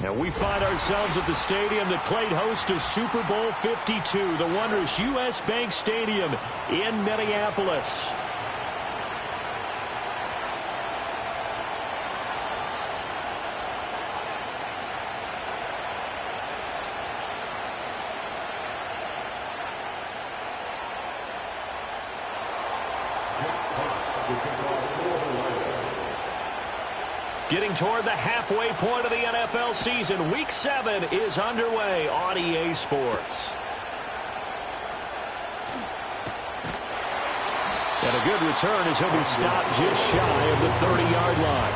And we find ourselves at the stadium that played host to Super Bowl 52, the wondrous U.S. Bank Stadium in Minneapolis. Getting toward the halfway point of the NFL season, Week 7 is underway on EA Sports. And a good return as he'll be stopped just shy of the 30-yard line.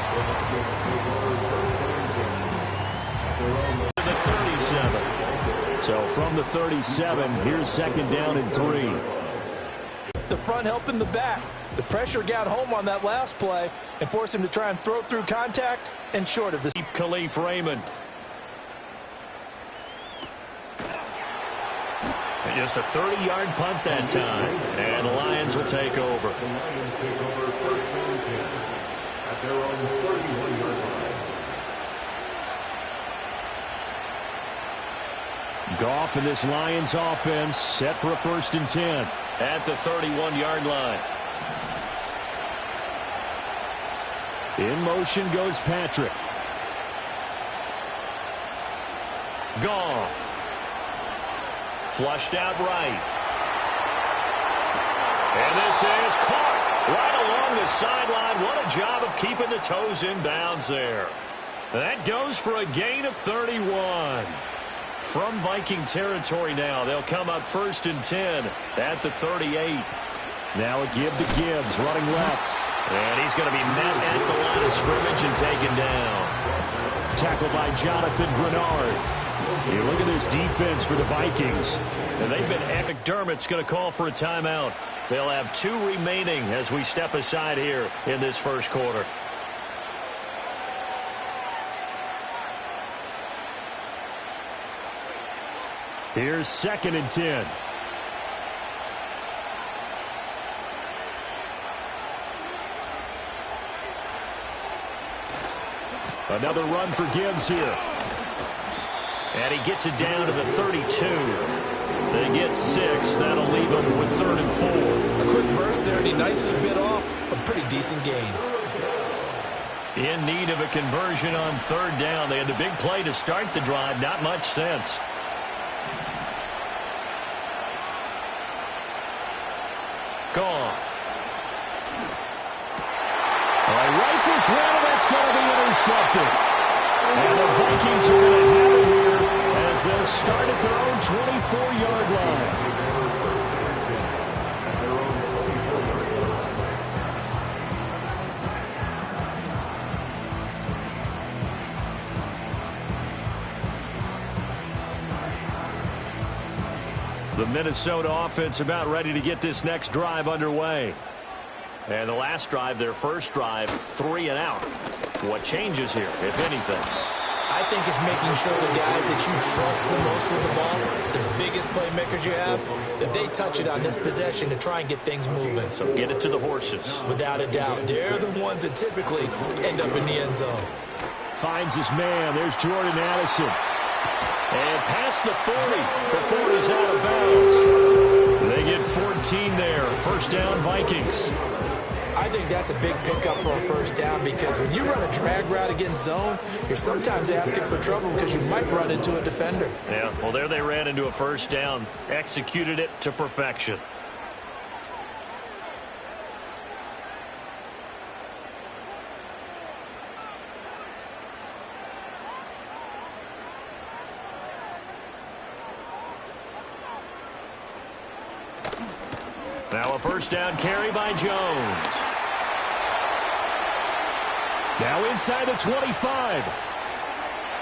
The 37. So from the 37, here's second down and 3. The front helping the back. The pressure got home on that last play and forced him to try and throw through contact and short of the Khalif Raymond. And just a 30-yard punt that time. And the Lions will take over. Goff and this Lions offense set for a 1st and 10 at the 31-yard line. In motion goes Patrick. Goff. Flushed out right. And this is caught right along the sideline. What a job of keeping the toes in bounds there. That goes for a gain of 31. From Viking territory now, they'll come up 1st and 10 at the 38. Now a give to Gibbs, running left. And he's going to be met at the line of scrimmage and taken down. Tackled by Jonathan Grenard. You look at this defense for the Vikings. And they've been epic. McDermott's going to call for a timeout. They'll have 2 remaining as we step aside here in this first quarter. Here's 2nd and 10. Another run for Gibbs here. And he gets it down to the 32. They get 6. That'll leave them with 3rd and 4. A quick burst there, and he nicely bit off a pretty decent gain. In need of a conversion on 3rd down. They had the big play to start the drive. Not much sense. Gone. Rifles one, and that's going to be intercepted. And the Vikings are going to have it here as they'll start at their own 24-yard line. The Minnesota offense about ready to get this next drive underway. And the last drive, their first drive, 3 and out. What changes here, if anything? I think it's making sure the guys that you trust the most with the ball, the biggest playmakers you have, that they touch it on this possession to try and get things moving. So get it to the horses. Without a doubt. They're the ones that typically end up in the end zone. Finds his man. There's Jordan Addison. And past the 40 before he's out of bounds. They get 14 there. 1st down, Vikings. I think that's a big pickup for a 1st down because when you run a drag route against zone, you're sometimes asking for trouble because you might run into a defender. Yeah, well, there they ran into a 1st down, executed it to perfection. Now a 1st down carry by Jones. Now inside the 25.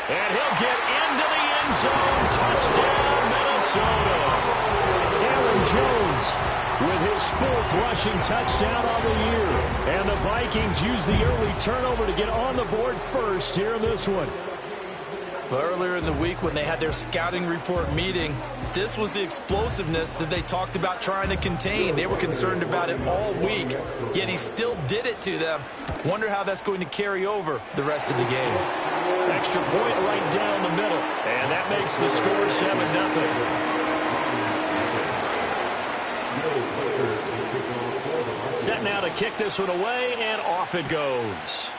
And he'll get into the end zone. Touchdown, Minnesota. Aaron Jones with his 4th rushing touchdown on the year. And the Vikings use the early turnover to get on the board first here in this one. Well, earlier in the week when they had their scouting report meeting, this was the explosiveness that they talked about trying to contain. They were concerned about it all week, yet he still did it to them. Wonder how that's going to carry over the rest of the game. Extra point right down the middle. And that makes the score 7-0. Set now to kick this one away, and off it goes.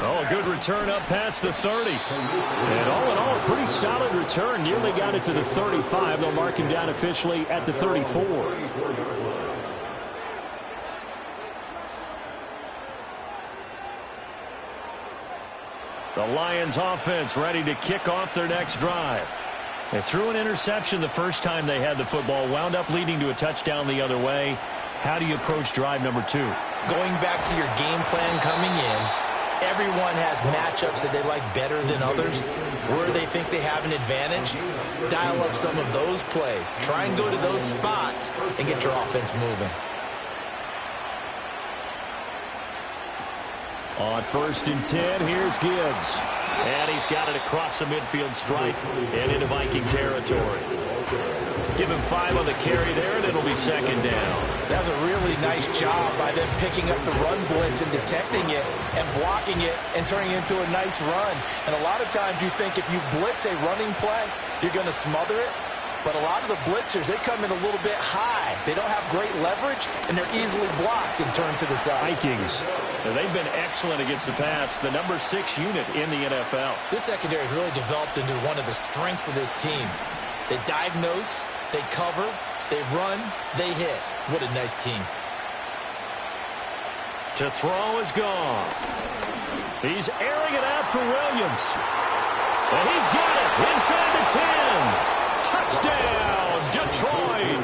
Oh, a good return up past the 30. And all in all, a pretty solid return. Nearly got it to the 35. They'll mark him down officially at the 34. The Lions offense ready to kick off their next drive. They threw an interception the first time they had the football, wound up leading to a touchdown the other way. How do you approach drive number 2? Going back to your game plan coming in, everyone has matchups that they like better than others. Where they think they have an advantage, dial up some of those plays. Try and go to those spots and get your offense moving. On 1st and 10, here's Gibbs. And he's got it across the midfield stripe and into Viking territory. Give him 5 on the carry there, and it'll be 2nd down. That's a really nice job by them picking up the run blitz and detecting it and blocking it and turning it into a nice run. And a lot of times you think if you blitz a running play, you're going to smother it. But a lot of the blitzers, they come in a little bit high. They don't have great leverage, and they're easily blocked and turned to the side. Vikings, they've been excellent against the pass, the number 6 unit in the NFL. This secondary has really developed into one of the strengths of this team. They diagnose, they cover, they run, they hit. What a nice team. To throw is Goff. He's airing it out for Williams. And he's got it inside the 10. Touchdown, Detroit.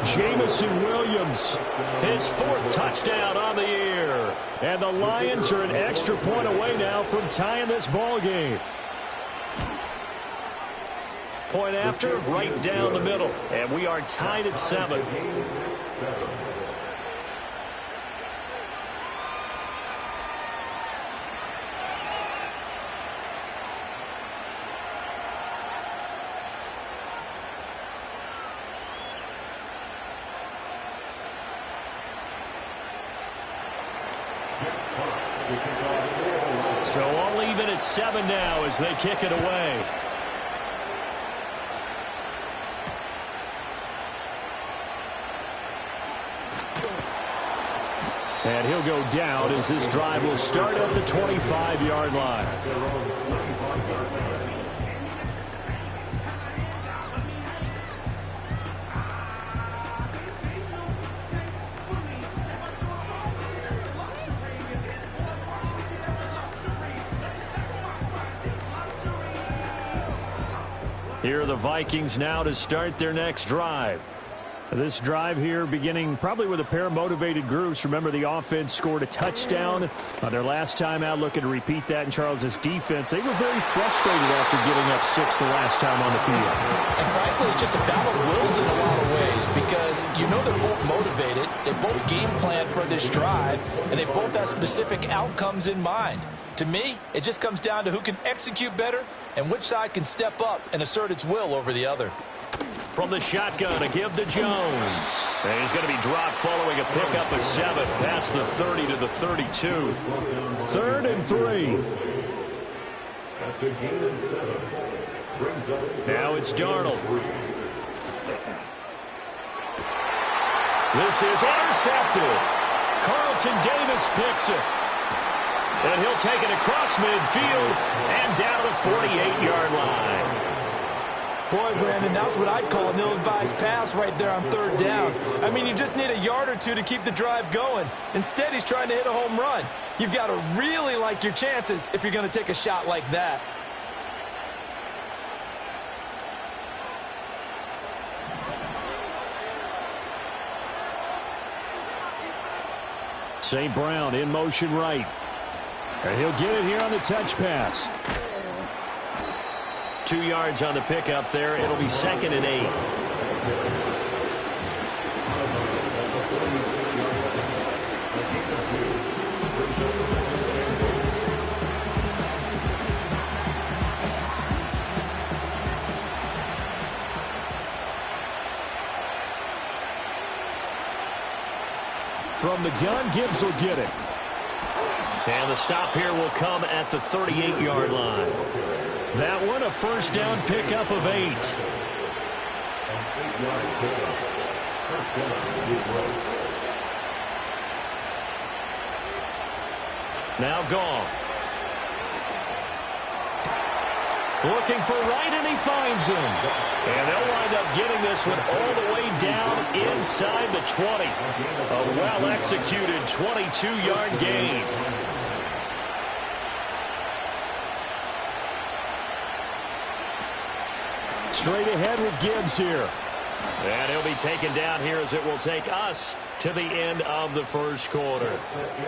Jamison Williams, his 4th touchdown on the year. And the Lions are an extra point away now from tying this ball game. Point after, right down the middle. And we are tied at 7. So all even at 7 now as they kick it away. And he'll go down as this drive will start at the 25-yard line. Here are the Vikings now to start their next drive. This drive here beginning probably with a pair of motivated groups. Remember, the offense scored a touchdown on their last time out, looking to repeat that in Charles' defense. They were very frustrated after giving up 6 the last time on the field. And frankly, it's just a battle of wills in a lot of ways because you know they're both motivated. They both game plan for this drive, and they both have specific outcomes in mind. To me, it just comes down to who can execute better and which side can step up and assert its will over the other. From the shotgun, a give to Jones. And he's going to be dropped following a pickup of 7 past the 30 to the 32. 3rd and 3. Now it's Darnold. This is intercepted. Carlton Davis picks it. And he'll take it across midfield and down to the 48-yard line. Boy, Brandon, that's what I'd call an ill-advised pass right there on 3rd down. I mean, you just need a yard or 2 to keep the drive going. Instead, he's trying to hit a home run. You've got to really like your chances if you're going to take a shot like that. St. Brown in motion right. And he'll get it here on the touch pass. 2 yards on the pickup there. It'll be 2nd and 8. From the gun, Gibbs will get it. And the stop here will come at the 38-yard line. That one, a first down pickup of 8. Now Goff. Looking for Wright, and he finds him. And they'll wind up getting this one all the way down inside the 20. A well-executed 22-yard gain. Straight ahead with Gibbs here. And he'll be taken down here as it will take us to the end of the first quarter.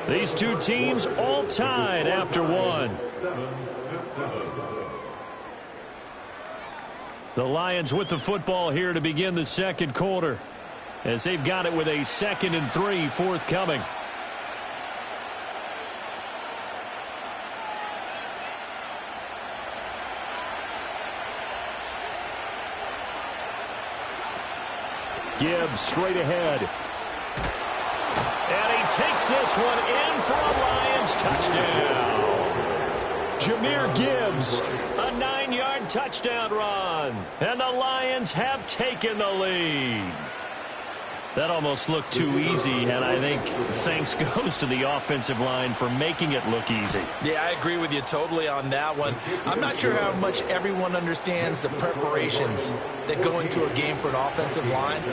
These two teams all tied after one. The Lions with the football here to begin the second quarter, as they've got it with a 2nd and 3 forthcoming. Gibbs straight ahead. And he takes this one in for a Lions touchdown. Jahmyr Gibbs, a 9-yard touchdown run. And the Lions have taken the lead. That almost looked too easy, and I think thanks goes to the offensive line for making it look easy. Yeah, I agree with you totally on that one. I'm not sure how much everyone understands the preparations that go into a game for an offensive line,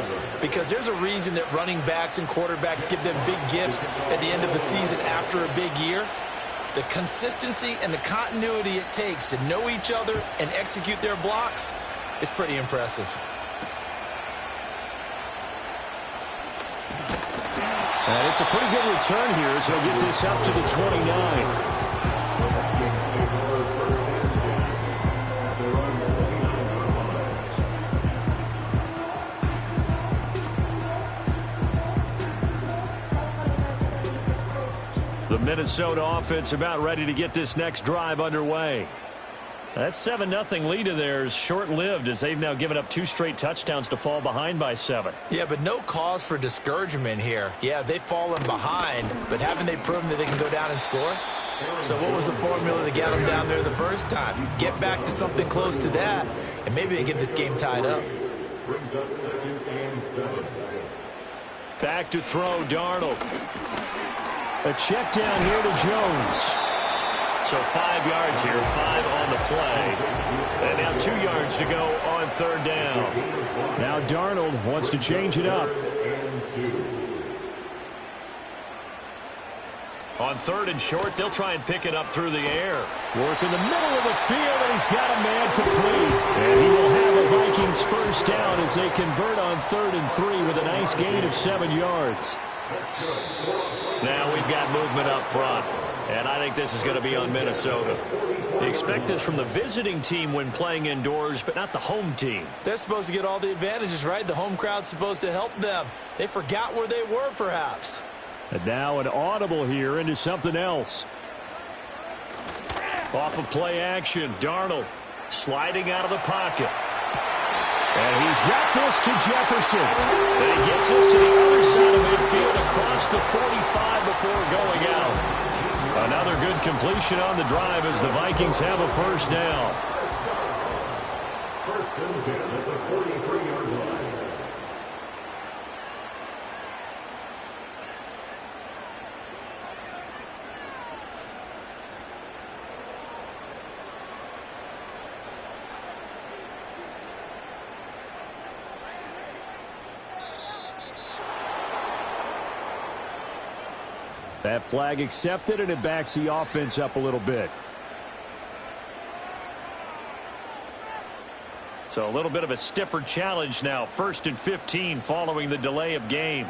because there's a reason that running backs and quarterbacks give them big gifts at the end of the season after a big year. The consistency and the continuity it takes to know each other and execute their blocks is pretty impressive. And it's a pretty good return here as he'll get this up to the 29. The Minnesota offense about ready to get this next drive underway. That 7-0 lead of theirs short-lived as they've now given up 2 straight touchdowns to fall behind by 7. Yeah, but no cause for discouragement here. Yeah, they've fallen behind, but haven't they proven that they can go down and score? So what was the formula that got them down there the first time? Get back to something close to that, and maybe they get this game tied up. Back to throw, Darnold. A check down here to Jones. So 5 yards here, 5 on the play. And now 2 yards to go on 3rd down. Now Darnold wants to change it up. On 3rd and short, they'll try and pick it up through the air. Work in the middle of the field, and he's got a man complete. And he will have a Vikings first down as they convert on 3rd and 3 with a nice gain of 7 yards. Now we've got movement up front. And I think this is going to be on Minnesota. You expect this from the visiting team when playing indoors, but not the home team. They're supposed to get all the advantages, right? The home crowd's supposed to help them. They forgot where they were, perhaps. And now an audible here into something else. Off of play action, Darnold sliding out of the pocket. And he's got this to Jefferson. And he gets this to the other side of midfield across the 45 before going out. Another good completion on the drive as the Vikings have a first down. First down at the 43-yard line. That flag accepted, and it backs the offense up a little bit. So a little bit of a stiffer challenge now. 1st and 15 following the delay of game.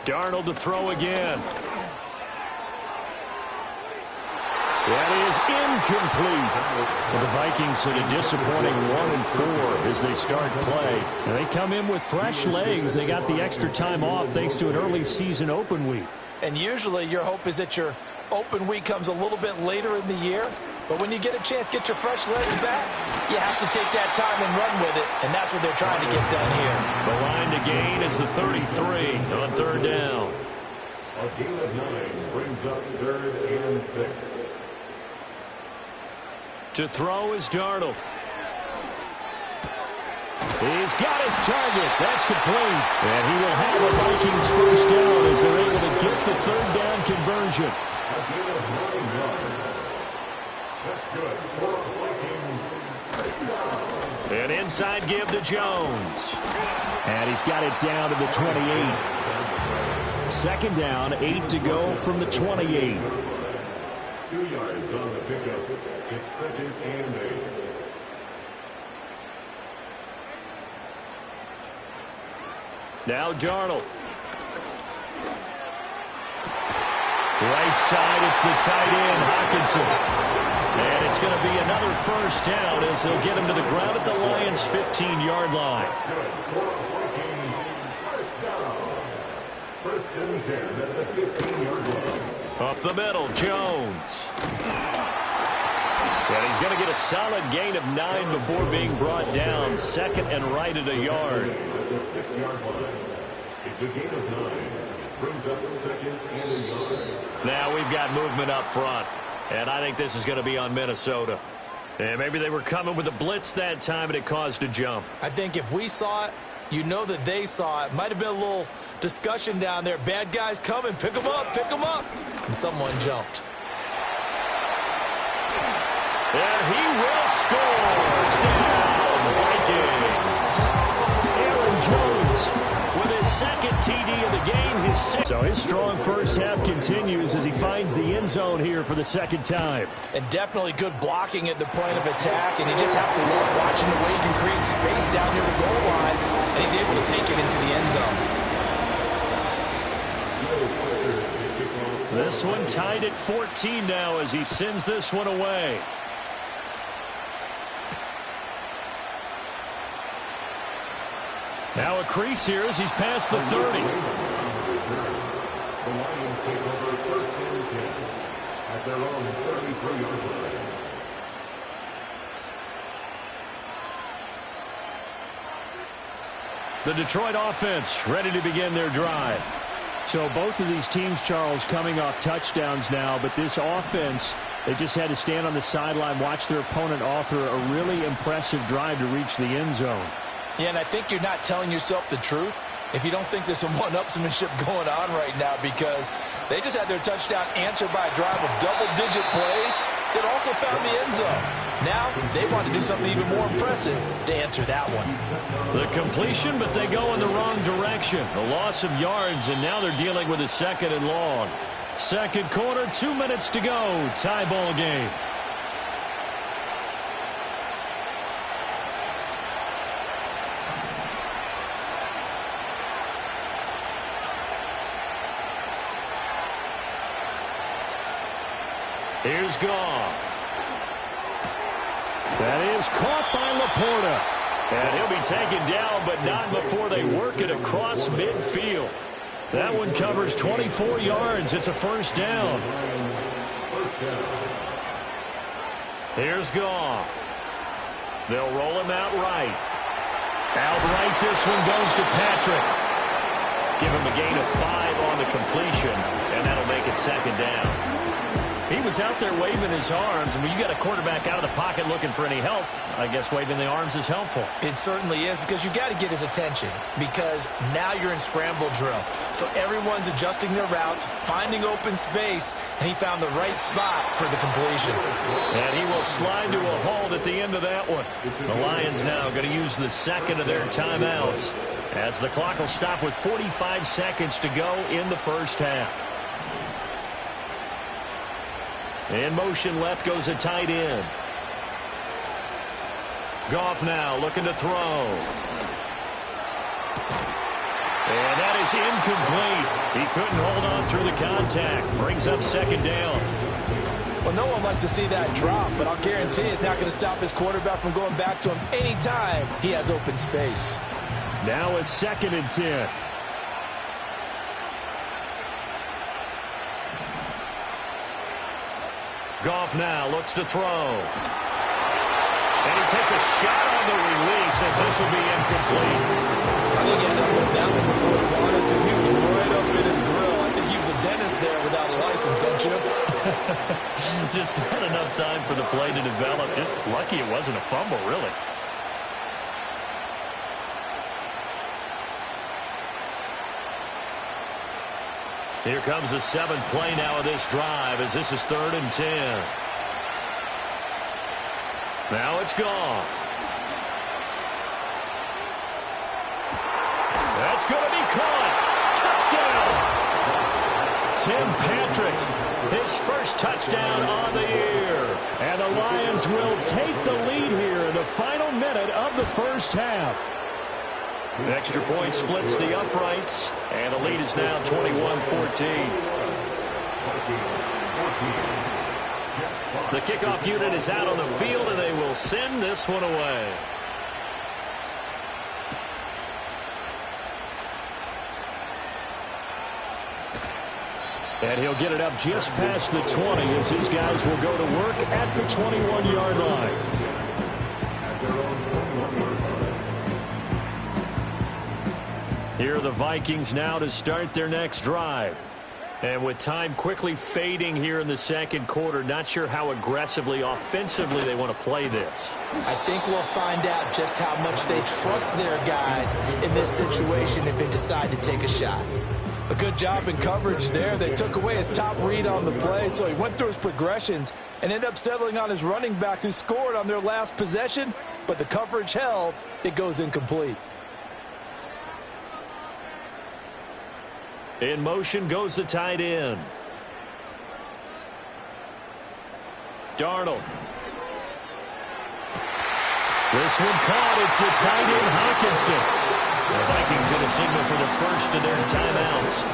Darnold to throw again. That is incomplete. Well, the Vikings had a disappointing 1-4 as they start play. And they come in with fresh legs. They got the extra time off thanks to an early season open week. And usually your hope is that your open week comes a little bit later in the year. But when you get a chance, get your fresh legs back, you have to take that time and run with it, and that's what they're trying to get done here. The line to gain is the 33 on third down. A gain of 9 brings up 3rd and 6. To throw is Darnold. He's got his target. That's complete. And he will have a Vikings first down as they're able to get the third down conversion. A gain of 9 yards. That's good for the Vikings. First down. An inside give to Jones. And he's got it down to the 28. Second down, 8 to go from the 28. 2 yards on the pickup. It's 2nd and 8. Now Darnold. Right side, it's the tight end, Hockenson. And it's going to be another first down as they'll get him to the ground at the Lions' 15-yard line. Good for the Vikings. First down. First and 10 at the 15-yard line. Up the middle, Jones. And he's going to get a solid gain of 9 before being brought down. Second and right at a yard. At the 6-yard line. It's a gain of 9. Brings up 2nd and a yard. Now we've got movement up front. And I think this is going to be on Minnesota. And maybe they were coming with a blitz that time and it caused a jump. I think if we saw it, you know that they saw it. Might have been a little discussion down there. Bad guys coming. Pick them up. Pick them up. And someone jumped. And he will score. Touchdown, Vikings. Aaron Jones with his second TD of the game. So his strong first half continues as he finds the end zone here for the second time. And definitely good blocking at the point of attack. And you just have to love watching the way he can create space down near the goal line. And he's able to take it into the end zone. This one tied at 14 now as he sends this one away. Now a crease here as he's past the 30. The Lions take over 1st and 10 at their own 33-yard line. The Detroit offense ready to begin their drive. So both of these teams, Charles, coming off touchdowns now, but this offense, they just had to stand on the sideline, watch their opponent author a really impressive drive to reach the end zone. Yeah, and I think you're not telling yourself the truth if you don't think there's some one-upsmanship going on right now, because they just had their touchdown answered by a drive of double-digit plays that also found the end zone. Now they want to do something even more impressive to answer that one. The completion, but they go in the wrong direction. A loss of yards, and now they're dealing with a 2nd and long. Second quarter, 2 minutes to go. Tie ball game. Here's Goff. That is caught by Laporta. And he'll be taken down, but not before they work it across midfield. That one covers 24 yards. It's a first down. Here's Goff. They'll roll him out right. Out right, this one goes to Patrick. Give him a gain of 5 on the completion, and that'll make it second down. He was out there waving his arms, and when you got a quarterback out of the pocket looking for any help, I guess waving the arms is helpful. It certainly is, because you got to get his attention, because now you're in scramble drill. So everyone's adjusting their routes, finding open space, and he found the right spot for the completion. And he will slide to a halt at the end of that one. The Lions now going to use the second of their timeouts as the clock will stop with 45 seconds to go in the first half. In motion left goes a tight end. Goff now looking to throw. And that is incomplete. He couldn't hold on through the contact. Brings up second down. Well, no one likes to see that drop, but I'll guarantee it's not going to stop his quarterback from going back to him anytime he has open space. Now a 2nd and 10. Goff now looks to throw. And he takes a shot on the release as this will be incomplete. I think he had to hold that one before he wanted to. He was right up in his grill. I think he was a dentist there without a license, don't you? Just not enough time for the play to develop. Just lucky it wasn't a fumble, really. Here comes the 7th play now of this drive as this is 3rd and 10. Now it's Goff. That's going to be caught. Touchdown. Tim Patrick, his first touchdown on the year. And the Lions will take the lead here in the final minute of the first half. The extra point splits the uprights, and the lead is now 21-14. The kickoff unit is out on the field, and they will send this one away. And he'll get it up just past the 20 as his guys will go to work at the 21-yard line. Here are the Vikings now to start their next drive. And with time quickly fading here in the second quarter, not sure how aggressively, offensively they want to play this. I think we'll find out just how much they trust their guys in this situation if they decide to take a shot. A good job in coverage there. They took away his top read on the play, so he went through his progressions and ended up settling on his running back who scored on their last possession, but the coverage held. It goes incomplete. In motion goes the tight end. Darnold. This one caught. It's the tight end Hockenson. The Vikings going to signal for the first of their timeouts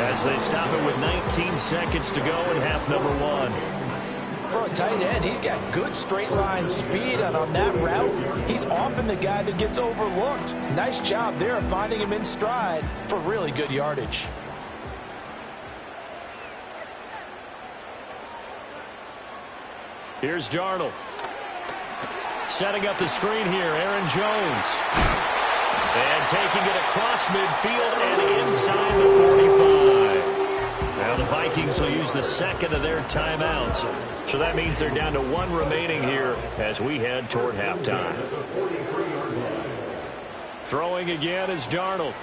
as they stop it with 19 seconds to go in half number 1. For a tight end, he's got good straight line speed, and on that route, he's often the guy that gets overlooked. Nice job there of finding him in stride for really good yardage. Here's Darnold. Setting up the screen here, Aaron Jones. And taking it across midfield and inside the 45. Now the Vikings will use the second of their timeouts. So that means they're down to 1 remaining here as we head toward halftime. Throwing again is Darnold.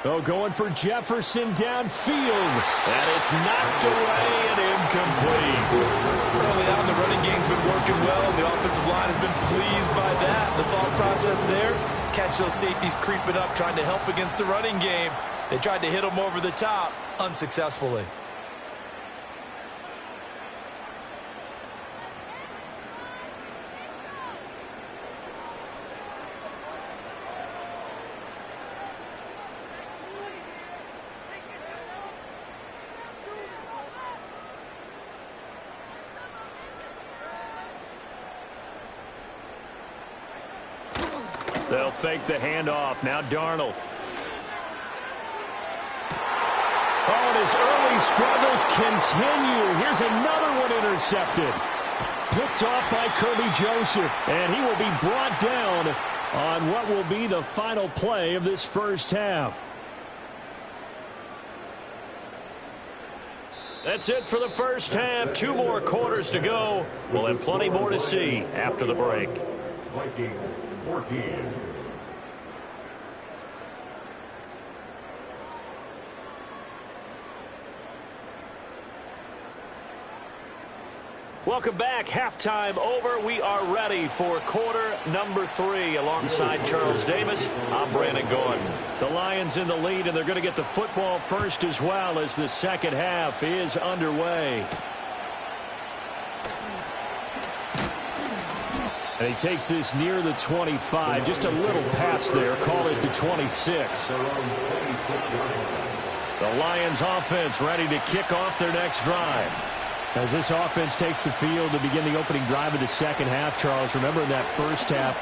Oh, going for Jefferson downfield. And it's knocked away and incomplete. Early on, the running game's been working well, and the offensive line has been pleased by that. The thought process there, catch those safeties creeping up, trying to help against the running game. They tried to hit them over the top, unsuccessfully. They'll fake the handoff. Now Darnold. Oh, and his early struggles continue. Here's another one intercepted. Picked off by Kirby Joseph. And he will be brought down on what will be the final play of this first half. That's it for the first half. 2 more quarters to go. We'll have plenty more to see after the break. Vikings 14. Welcome back. Halftime over. We are ready for quarter number 3. Alongside Charles Davis, I'm Brandon Gordon. The Lions in the lead, and they're going to get the football first as well as the second half is underway. And he takes this near the 25. Just a little pass there. Call it the 26. The Lions offense ready to kick off their next drive. As this offense takes the field to begin the opening drive of the second half, Charles, remember in that first half,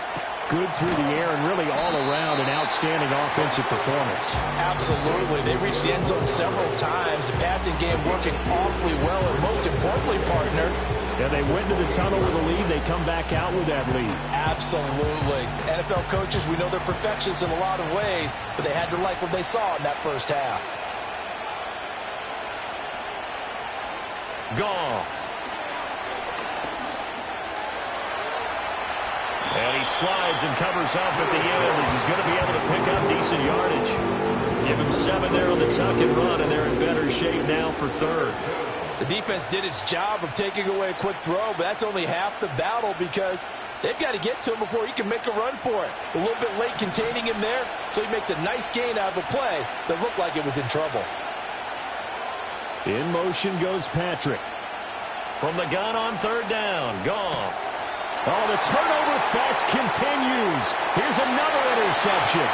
good through the air and really all around an outstanding offensive performance. Absolutely. They reached the end zone several times. The passing game working awfully well, and most importantly, partner, And they went to the tunnel with a lead. They come back out with that lead. Absolutely. NFL coaches, we know they're perfectionists in a lot of ways, but they had to like what they saw in that first half. Goff. And he slides and covers up at the end as he's going to be able to pick up decent yardage. Give him 7 there on the tuck and run, and they're in better shape now for third. The defense did its job of taking away a quick throw, but that's only half the battle because they've got to get to him before he can make a run for it. A little bit late containing him there, so he makes a nice gain out of a play that looked like it was in trouble. In motion goes Patrick. From the gun on third down, Goff. Oh, the turnover fest continues. Here's another interception.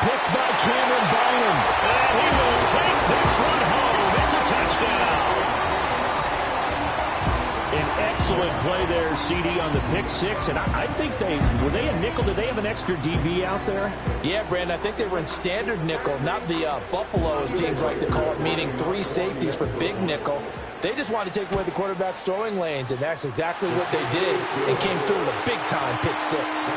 Picked by Cameron Bynum. And he will take this one home. It's a touchdown. An excellent play there, CD, on the pick six. And I think were they a nickel? Did they have an extra DB out there? Yeah, Brandon, I think they were in standard nickel, not the Buffalo, as teams like to call it, meaning 3 safeties for big nickel. They just wanted to take away the quarterback's throwing lanes, and that's exactly what they did, and came through with a big-time pick six.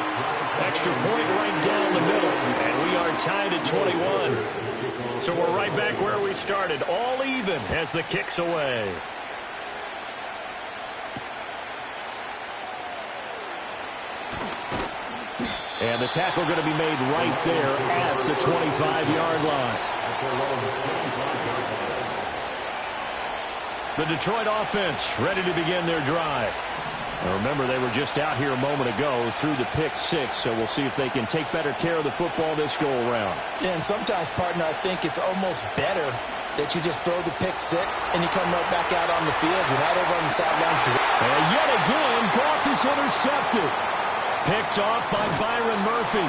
Extra point right down the middle, and we are tied at 21. So we're right back where we started, all even as the kick's away. And the tackle going to be made right there at the 25-yard line. The Detroit offense ready to begin their drive. Now remember, they were just out here a moment ago through the pick six, so we'll see if they can take better care of the football this go-around. Yeah, and sometimes, partner, I think it's almost better that you just throw the pick six and you come right back out on the field. You're not over on the sidelines. And yet again, Goff is intercepted. Picked off by Byron Murphy.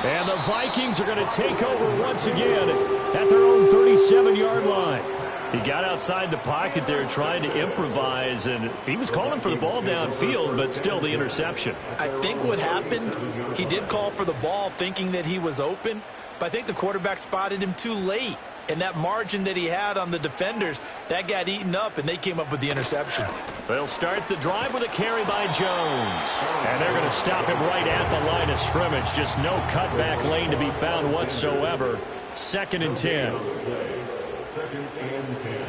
And the Vikings are going to take over once again at their own 37-yard line. He got outside the pocket there trying to improvise, and he was calling for the ball downfield, but still the interception. I think what happened, he did call for the ball thinking that he was open, but I think the quarterback spotted him too late. And that margin that he had on the defenders, that got eaten up, and they came up with the interception. They'll start the drive with a carry by Jones. And they're going to stop him right at the line of scrimmage. Just no cutback lane to be found whatsoever. 2nd and 10. 2nd and 10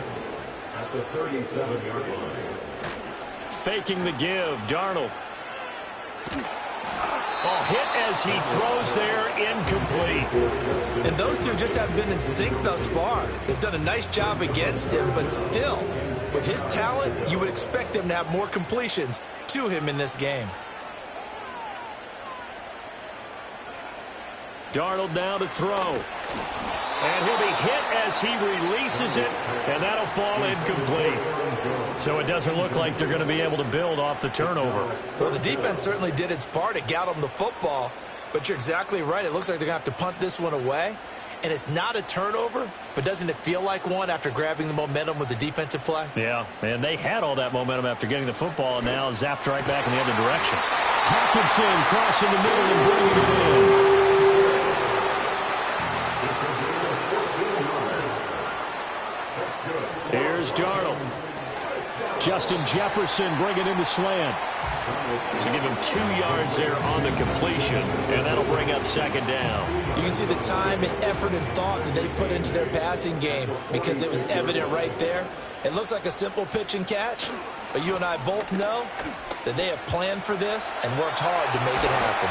at the 37-yard line. Faking the give, Darnold. Oh, hit as he throws there, incomplete. And those two just haven't been in sync thus far. They've done a nice job against him, but still, with his talent, you would expect them to have more completions to him in this game. Darnold now to throw. And he'll be hit as he releases it, and that'll fall incomplete. So it doesn't look like they're going to be able to build off the turnover. Well, the defense certainly did its part. It got them the football, but you're exactly right. It looks like they're going to have to punt this one away. And it's not a turnover, but doesn't it feel like one after grabbing the momentum with the defensive play? Yeah, and they had all that momentum after getting the football, and now zapped right back in the other direction. Hockenson crossing the middle and bringing it in. Here's Darnold. Justin Jefferson bringing in the slant. So give him 2 yards there on the completion, and that'll bring up 2nd down. You can see the time and effort and thought that they put into their passing game because it was evident right there. It looks like a simple pitch and catch, but you and I both know that they have planned for this and worked hard to make it happen.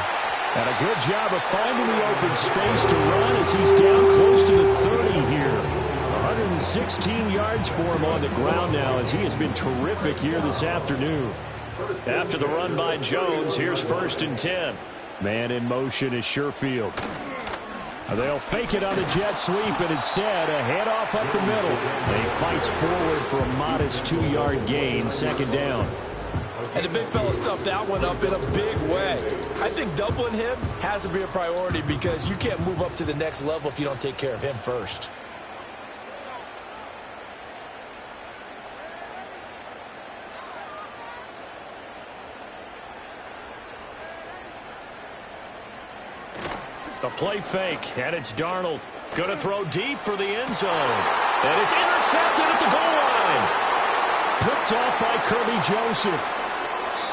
And a good job of finding the open space to run as he's down close to the 30 here. 116 yards for him on the ground now as he has been terrific here this afternoon. After the run by Jones, here's 1st and 10. Man in motion is Sherfield. They'll fake it on the jet sweep, and instead a handoff up the middle. He fights forward for a modest 2-yard gain, 2nd down. And the big fella stuffed that one up in a big way. I think doubling him has to be a priority because you can't move up to the next level if you don't take care of him first. A play fake, and it's Darnold. Going to throw deep for the end zone. And it's intercepted at the goal line. picked off by Kirby Joseph.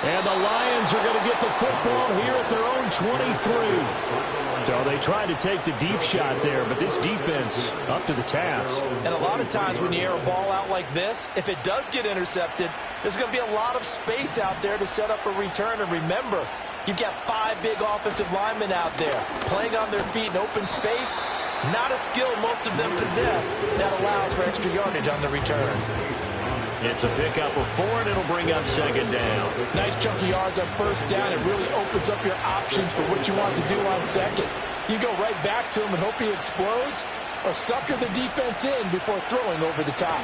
And the Lions are going to get the football here at their own 23. So they tried to take the deep shot there, but this defense up to the task. And a lot of times when you air a ball out like this, if it does get intercepted, there's going to be a lot of space out there to set up a return. And remember, you've got 5 big offensive linemen out there playing on their feet in open space. Not a skill most of them possess that allows for extra yardage on the return. It's a pickup of 4, and it'll bring up second down. Nice chunk of yards on first down. It really opens up your options for what you want to do on second. You go right back to him and hope he explodes, or sucker the defense in before throwing over the top.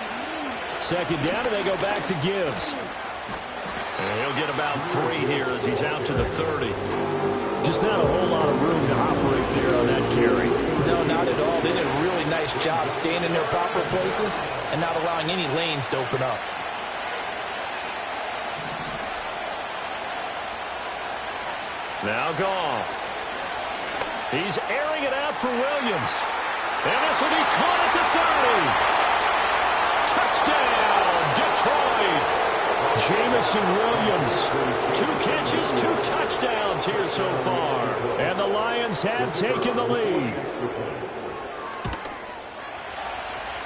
Second down, and they go back to Gibbs. And he'll get about 3 here as he's out to the 30. Just not a whole lot of room to operate there on that carry. No, not at all. They did a really nice job staying in their proper places and not allowing any lanes to open up. Now Goff. He's airing it out for Williams. And this will be caught at the 30. Touchdown, Detroit. Jamison Williams, 2 catches, 2 touchdowns here so far. And the Lions have taken the lead.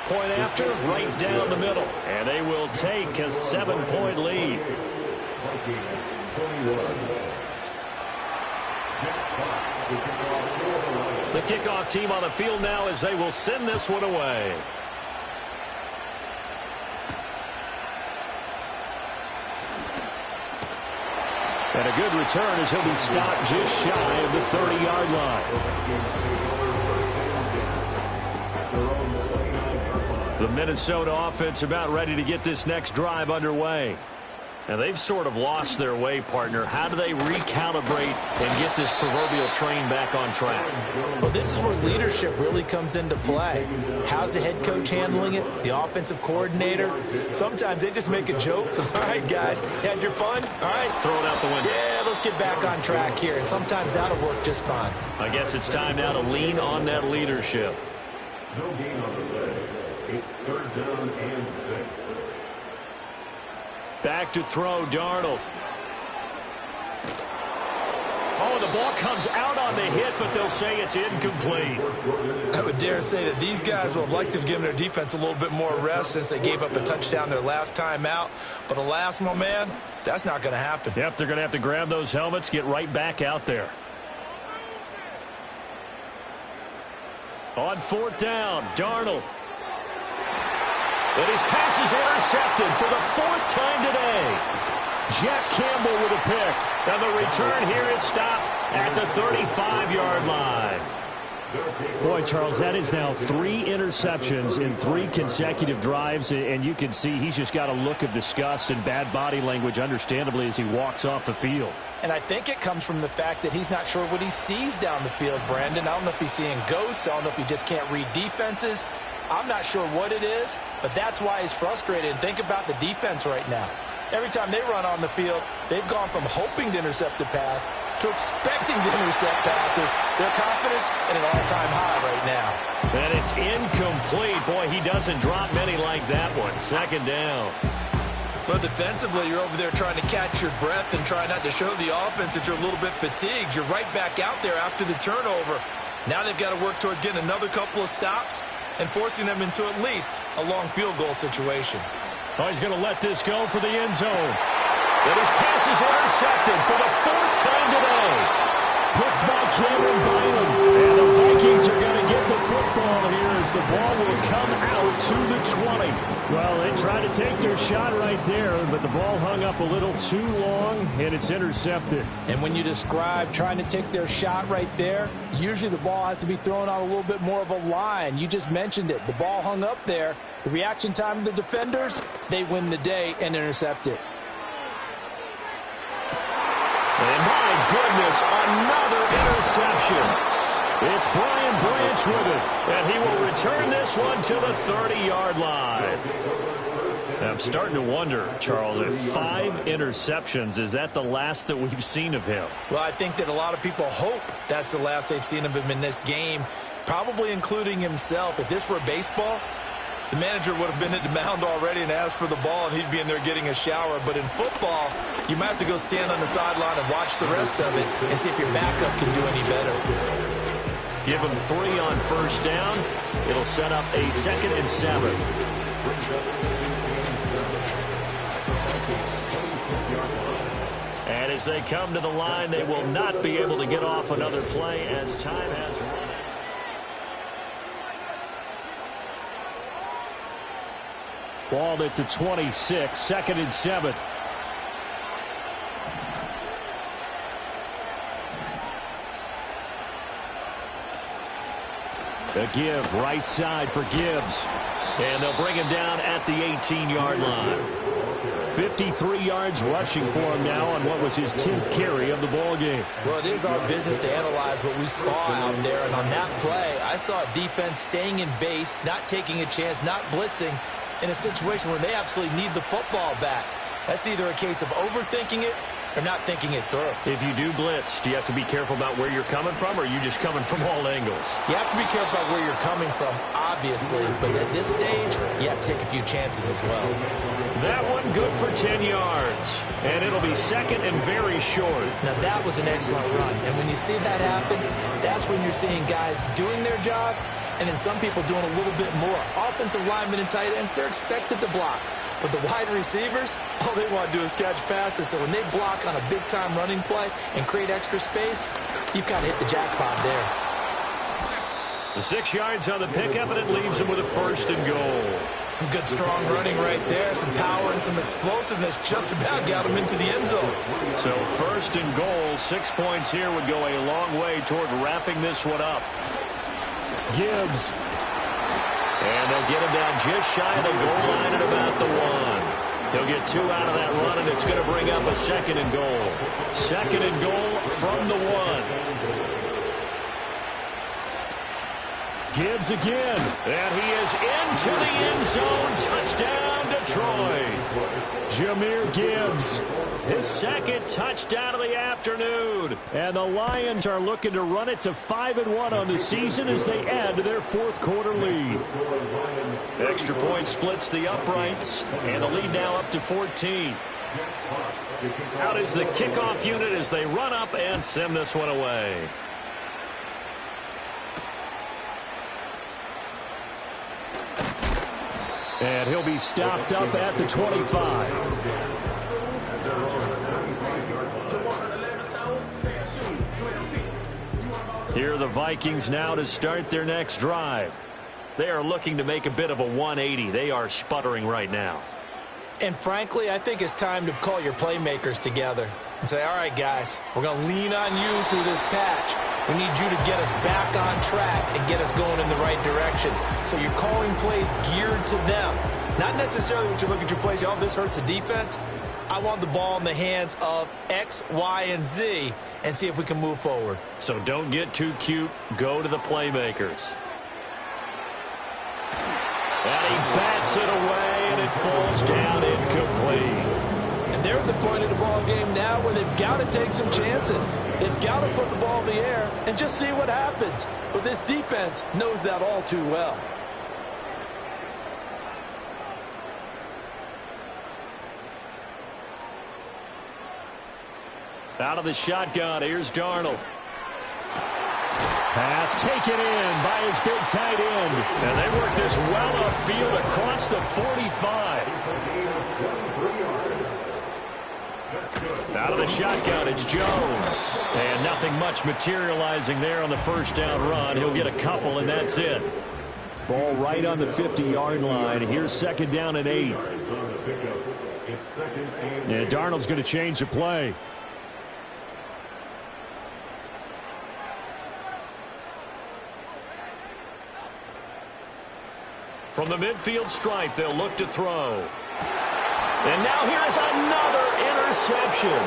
Point after, right down the middle. And they will take a 7-point lead. The kickoff team on the field now as they will send this one away. And a good return as he'll be stopped just shy of the 30-yard line. The Minnesota offense about ready to get this next drive underway. And they've sort of lost their way, partner. How do they recalibrate and get this proverbial train back on track? Well, this is where leadership really comes into play. How's the head coach handling it? The offensive coordinator? Sometimes they just make a joke. All right, guys, had your fun? All right. Throw it out the window. Yeah, let's get back on track here. And sometimes that'll work just fine. I guess it's time now to lean on that leadership. No gain on the play. It's 3rd down and 6. Back to throw, Darnold. Oh, the ball comes out on the hit, but they'll say it's incomplete. I would dare say that these guys would have liked to have given their defense a little bit more rest since they gave up a touchdown their last time out. But alas, my man, that's not going to happen. Yep, they're going to have to grab those helmets, get right back out there. On 4th down, Darnold. And his pass is intercepted for the 4th time today. Jack Campbell with a pick. And the return here is stopped at the 35-yard line. Boy, Charles, that is now 3 interceptions in 3 consecutive drives. And you can see he's just got a look of disgust and bad body language, understandably, as he walks off the field. And I think it comes from the fact that he's not sure what he sees down the field, Brandon. I don't know if he's seeing ghosts. I don't know if he just can't read defenses. I'm not sure what it is, but that's why he's frustrated. And think about the defense right now. Every time they run on the field, they've gone from hoping to intercept a pass to expecting to intercept passes. Their confidence at an all-time high right now. And it's incomplete. Boy, he doesn't drop many like that one. 2nd down. Well, defensively, you're over there trying to catch your breath and try not to show the offense that you're a little bit fatigued. You're right back out there after the turnover. Now they've got to work towards getting another couple of stops and forcing them into at least a long field goal situation. Oh, he's going to let this go for the end zone. And his pass is intercepted for the 4th time today. Picked by Cameron Bynum. And the Vikings are going to get the football here as the ball will come out to the 20. Well, they tried to take their shot right there, but the ball hung up a little too long, and it's intercepted. And when you describe trying to take their shot right there, usually the ball has to be thrown out a little bit more of a line. You just mentioned it. The ball hung up there. The reaction time of the defenders, they win the day and intercept it. And my goodness, another interception. It's Brian Branch with it, and he will return this one to the 30-yard line. Now, I'm starting to wonder, Charles, if 5 interceptions, is that the last that we've seen of him? Well, I think that a lot of people hope that's the last they've seen of him in this game, probably including himself. If this were baseball, the manager would have been at the mound already and asked for the ball, and he'd be in there getting a shower. But in football, you might have to go stand on the sideline and watch the rest of it and see if your backup can do any better. Give him 3 on first down. It'll set up a 2nd and 7. And as they come to the line, they will not be able to get off another play as time has run. Ball at the 26, 2nd and 7. The give right side for Gibbs. And they'll bring him down at the 18-yard line. 53 yards rushing for him now on what was his 10th carry of the ball game. Well, it is our business to analyze what we saw out there. And on that play, I saw a defense staying in base, not taking a chance, not blitzing in a situation where they absolutely need the football back. That's either a case of overthinking it or not thinking it through. If you do blitz, do you have to be careful about where you're coming from, or are you just coming from all angles? You have to be careful about where you're coming from, obviously. But at this stage, you have to take a few chances as well. That one good for 10 yards. And it'll be 2nd and very short. Now, that was an excellent run. And when you see that happen, that's when you're seeing guys doing their job and then some people doing a little bit more. Offensive linemen and tight ends, they're expected to block. But the wide receivers, all they want to do is catch passes. So when they block on a big-time running play and create extra space, you've got to hit the jackpot there. The 6 yards on the pickup, and it leaves him with a 1st and goal. Some good, strong running right there. Some power and some explosiveness just about got him into the end zone. So 1st and goal, 6 points here would go a long way toward wrapping this one up. Gibbs. And they'll get him down just shy of the goal line at about the 1. He'll get 2 out of that run, and it's going to bring up a 2nd and goal. 2nd and goal from the 1. Gibbs again, and he is into the end zone. Touchdown, Detroit. Jahmyr Gibbs, his 2nd touchdown of the afternoon. And the Lions are looking to run it to 5-1 on the season as they add to their 4th quarter lead. Extra point splits the uprights, and the lead now up to 14. Out is the kickoff unit as they run up and send this one away. And he'll be stopped up at the 25. Here are the Vikings now to start their next drive. They are looking to make a bit of a 180. They are sputtering right now. And frankly, I think it's time to call your playmakers together and say, all right, guys, we're going to lean on you through this patch. We need you to get us back on track and get us going in the right direction. So you're calling plays geared to them. Not necessarily when you look at your plays, oh, this hurts the defense. I want the ball in the hands of X, Y, and Z and see if we can move forward. So don't get too cute. Go to the playmakers. And he bats it away, and it falls down incomplete. And they're at the point of the ball game now where they've got to take some chances. They've got to put the ball in the air and just see what happens. But this defense knows that all too well. Out of the shotgun, here's Darnold. Pass taken in by his big tight end. And they work this well upfield across the 45. Out of the shotgun, it's Jones. And nothing much materializing there on the first down run. He'll get a couple, and that's it. Ball right on the 50-yard line. Here's 2nd down and 8. And Darnold's going to change the play. From the midfield stripe, they'll look to throw. And now here's another interception.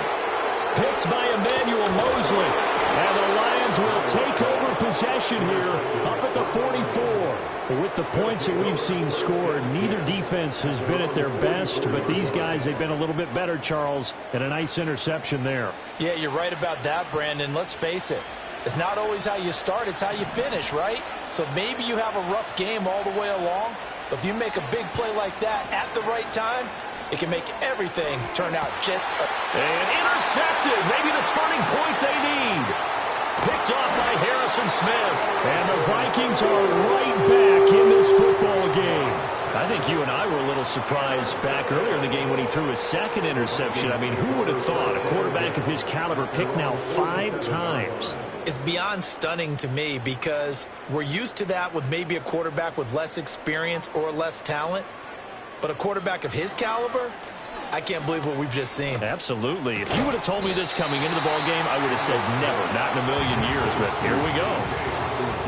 Picked by Emmanuel Mosley. And the Lions will take over possession here up at the 44. With the points that we've seen scored, neither defense has been at their best, but these guys, they've been a little bit better, Charles, and a nice interception there. Yeah, you're right about that, Brandon. Let's face it. It's not always how you start, it's how you finish, right? So maybe you have a rough game all the way along, If you make a big play like that at the right time, it can make everything turn out just And intercepted. Maybe the turning point they need. Picked off by Harrison Smith. And the Vikings are right back in this football game. I think you and I were a little surprised back earlier in the game when he threw his second interception. I mean, who would have thought a quarterback of his caliber picked now 5 times? It's beyond stunning to me because we're used to that with maybe a quarterback with less experience or less talent. But a quarterback of his caliber, I can't believe what we've just seen. Absolutely. If you would have told me this coming into the ball game, I would have said never, not in a million years. But here we go.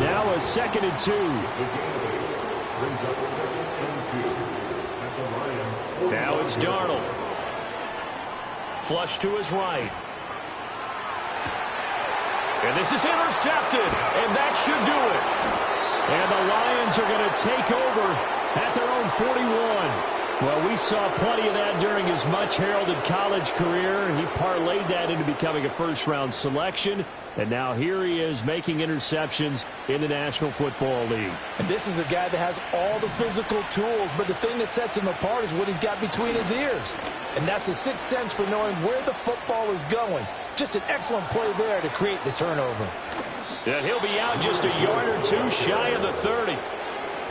Now a 2nd and 2. Now it's Darnold. Flush to his right. And this is intercepted. And that should do it. And the Lions are going to take over at their own 41. Well, we saw plenty of that during his much-heralded college career. He parlayed that into becoming a first-round selection. And now here he is making interceptions in the National Football League. And this is a guy that has all the physical tools, but the thing that sets him apart is what he's got between his ears. And that's the sixth sense for knowing where the football is going. Just an excellent play there to create the turnover. And he'll be out just a yard or two shy of the 30.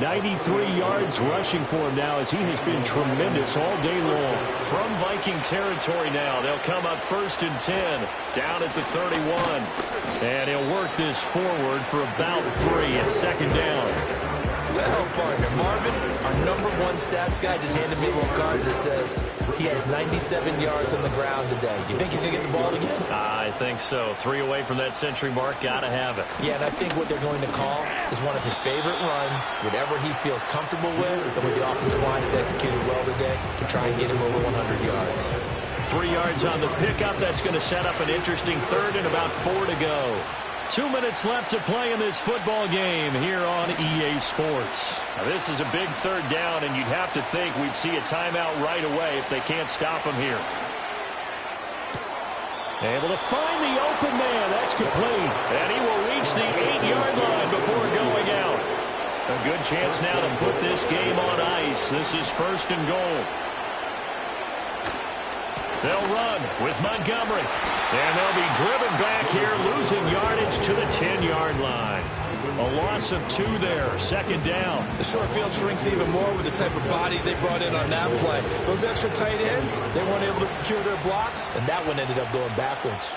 93 yards rushing for him now as he has been tremendous all day long. From Viking territory now, they'll come up 1st and 10, down at the 31. And he'll work this forward for about 3 at 2nd down. Well, partner, Marvin, our #1 stats guy just handed me a little card that says he has 97 yards on the ground today. You think he's going to get the ball again? I think so. 3 away from that century mark. Got to have it. Yeah, and I think what they're going to call is one of his favorite runs, whatever he feels comfortable with, and what the offensive line has executed well today to try and get him over 100 yards. 3 yards on the pickup. That's going to set up an interesting 3rd and about 4 to go. 2 minutes left to play in this football game here on EA Sports. Now, this is a big 3rd down, and you'd have to think we'd see a timeout right away if they can't stop him here. Able to find the open man. That's complete. And he will reach the 8-yard line before going out. A good chance now to put this game on ice. This is 1st and goal. They'll run with Montgomery. And they'll be driven back here, losing yardage to the 10-yard line. A loss of 2 there, 2nd down. The short field shrinks even more with the type of bodies they brought in on that play. Those extra tight ends, they weren't able to secure their blocks, and that one ended up going backwards.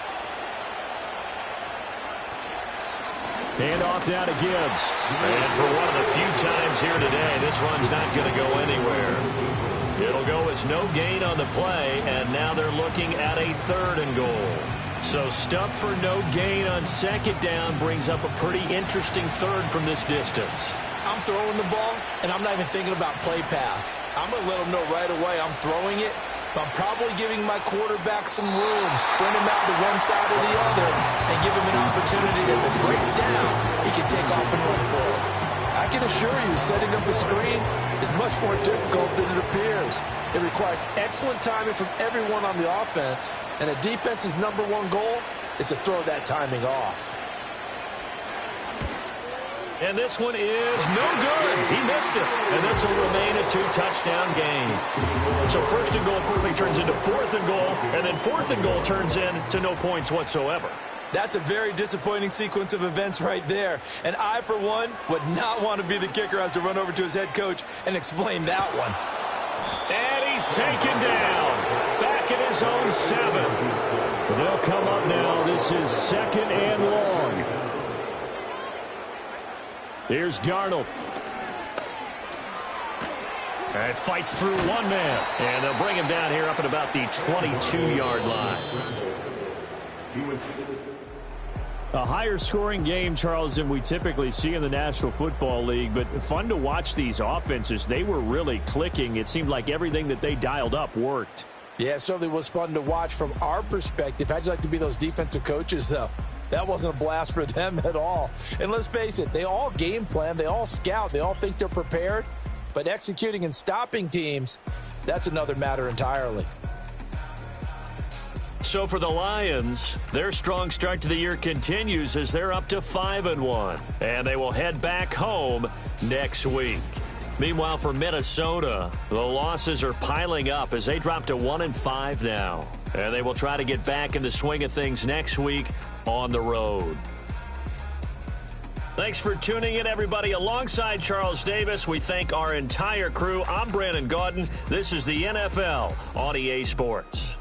Hand off now to Gibbs. And for one of the few times here today, this run's not going to go anywhere. It'll go as no gain on the play, and now they're looking at a 3rd and goal. So stuff for no gain on 2nd down brings up a pretty interesting 3rd from this distance. I'm throwing the ball, and I'm not even thinking about play pass. I'm going to let them know right away I'm throwing it, but I'm probably giving my quarterback some room, sprint him out to one side or the other, and give him an opportunity that if it breaks down, he can take off and run for it. I can assure you, setting up a screen is much more difficult than it appears. It requires excellent timing from everyone on the offense, and the defense's #1 goal is to throw that timing off. And this one is no good. He missed it. And this will remain a 2-touchdown game. So 1st and goal quickly turns into 4th and goal, and then 4th and goal turns into no points whatsoever. That's a very disappointing sequence of events right there. And I, for one, would not want to be the kicker who has to run over to his head coach and explain that one. And he's taken down. Back at his own 7. They'll come up now. This is 2nd and long. Here's Darnold. And fights through one man. And they'll bring him down here up at about the 22-yard line. A higher scoring game, Charles, than we typically see in the National Football League, but fun to watch these offenses. They were really clicking. It seemed like everything that they dialed up worked. Yeah, it certainly was fun to watch from our perspective. How'd you like to be those defensive coaches, though? That wasn't a blast for them at all. And let's face it, they all game plan, they all scout, they all think they're prepared, but executing and stopping teams, that's another matter entirely. So for the Lions, their strong start to the year continues as they're up to 5-1. And they will head back home next week. Meanwhile, for Minnesota, the losses are piling up as they drop to 1-5 now. And they will try to get back in the swing of things next week on the road. Thanks for tuning in, everybody. Alongside Charles Davis, we thank our entire crew. I'm Brandon Gaudin. This is the NFL on EA Sports.